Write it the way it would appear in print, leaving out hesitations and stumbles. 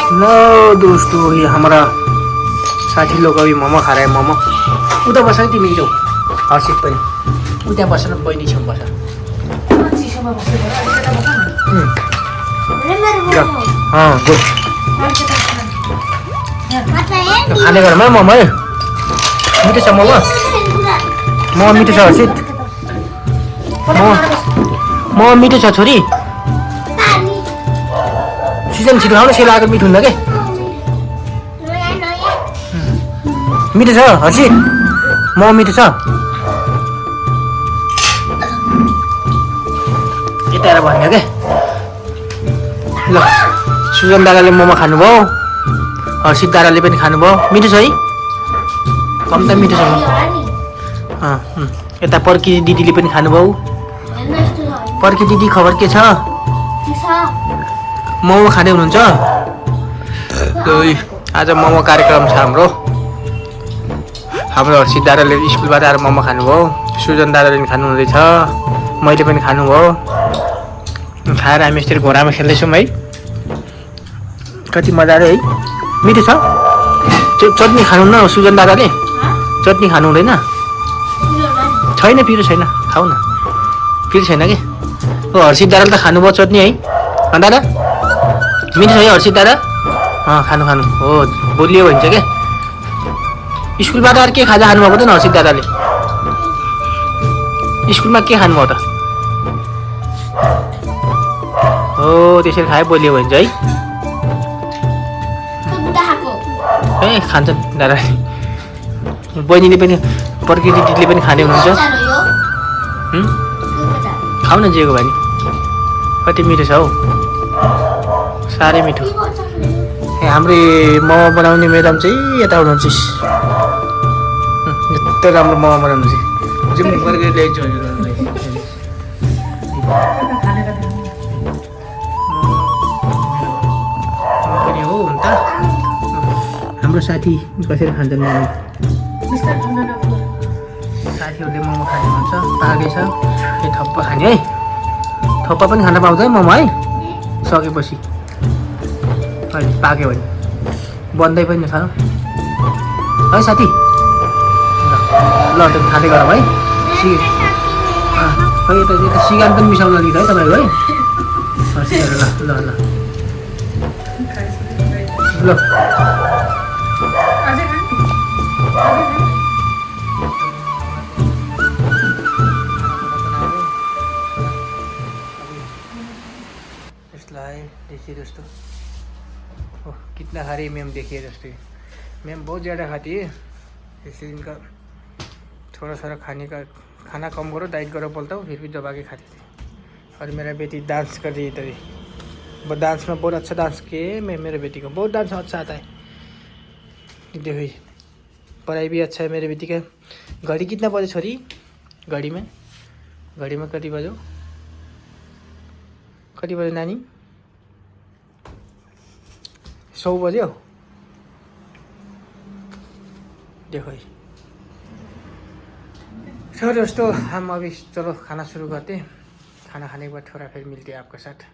लो दोस्तों, ये हमारा साथी लोग अभी मोमो खा रहे हैं। मोमो उता बस है तिमी जाऊ हर्षित पनि उता बस न, बहिनी छेउ बस। गुड खाने घरमा मोमो है। मिठो छ मोमो। मोमो मिठो छ हर्षित। मोमो मिठो छ छोरी। सिजन छिटो खाउन सेल आएको मिठो हुन्न के। मिठो छ हर्षित। मोमो मिठो छ। यता आएर भन्यो के। ल सुजन दादाले मोमो खानुभयो, हर्षित दादाले पनि खानुभयो। मिठो छ है, कम त मिठो छ। यता पर्की दिदीले पनि खानुभयो। पर्की दिदी खबर के छ? मोमो खाँदै हुनुहुन्छ? आज मोमो कार्यक्रम छ हाम्रो। हर्षित दादाले स्कुलबाट आएर मोमो खानुभयो, सुजन दादाले पनि खानुहुँदैछ, मैले पनि खानुभयो। खाएर हामी यसरी घोडामा खेल्दैछौँ है। कति मजाले है। मिठो छ। चटनी खानुहुन्न सुजन दादाले? चटनी खानु हुँदैन? छैन, पिरो छैन, खाऊ न। पिरो छैन कि? हर्षित दादाले त खानुभयो चटनी है दादा? मिठो छ है हर्षित दादा? खानु खानु हो, बोलियो भन्छ क्या। स्कुलबाट आएर के खाजा खानुभएको त हर्षित दादाले? स्कुलमा के खानुभयो त? हो त्यसरी खायो बोलियो भन्छ है। ए खान्छन् दादाले। बहिनीले पनि पर्की दिदीले पनि खाने हुनुहुन्छ। खाऊ न जेको भने। कति मिठो छ हौ, साह्रै मिठो। ए हाम्रो मोमो बनाउने म्याडम चाहिँ यता हुनुहुन्छ। यस्तो राम्रो मोमो बनाउनु चाहिँ जुम गरेर ल्याइदिन्छु हजुरहरूलाई। पनि हो हुन त। हाम्रो साथी कसरी खान्छन् मोमो? साथीहरूले मोमो खाने भन्छ। पाकै छ यो थप्पा खाने है। थप्पा पनि खान पाउँछ है मोमो है सकेपछि। अहिले पाक्यो भने बन्दै पनि खानु है साथी। ल त्यो खाँदै गरौँ है। खै यता सिगान पनि मिसाउन अलिक है तपाईँहरू है। ल ल ल इसलिए देखिए दोस्तों, ओह कितना हरी मैम देखिए दोस्तों। मैम बहुत ज़्यादा खाती है, इसलिए इनका थोड़ा सारा खाना कम करो, डाइट करो बोलता हूँ, फिर भी दबा के खाती थी। और मेरा बेटी डांस कर रही है तभी। वो डांस में बहुत अच्छा डांस किए। मैं मेरे बेटी को बहुत डांस अच्छा आता है। देखो पढ़ाई भी अच्छा है मेरे बेटी का। घड़ी कितना बजे छोरी? घड़ी में कति बजो? कति बजे नानी? 100 बजे हो। देखो तो दोस्तों, हम अभी चलो खाना शुरू करते हैं। खाना खाने के बाद थोड़ा फिर मिलते हैं आपके साथ।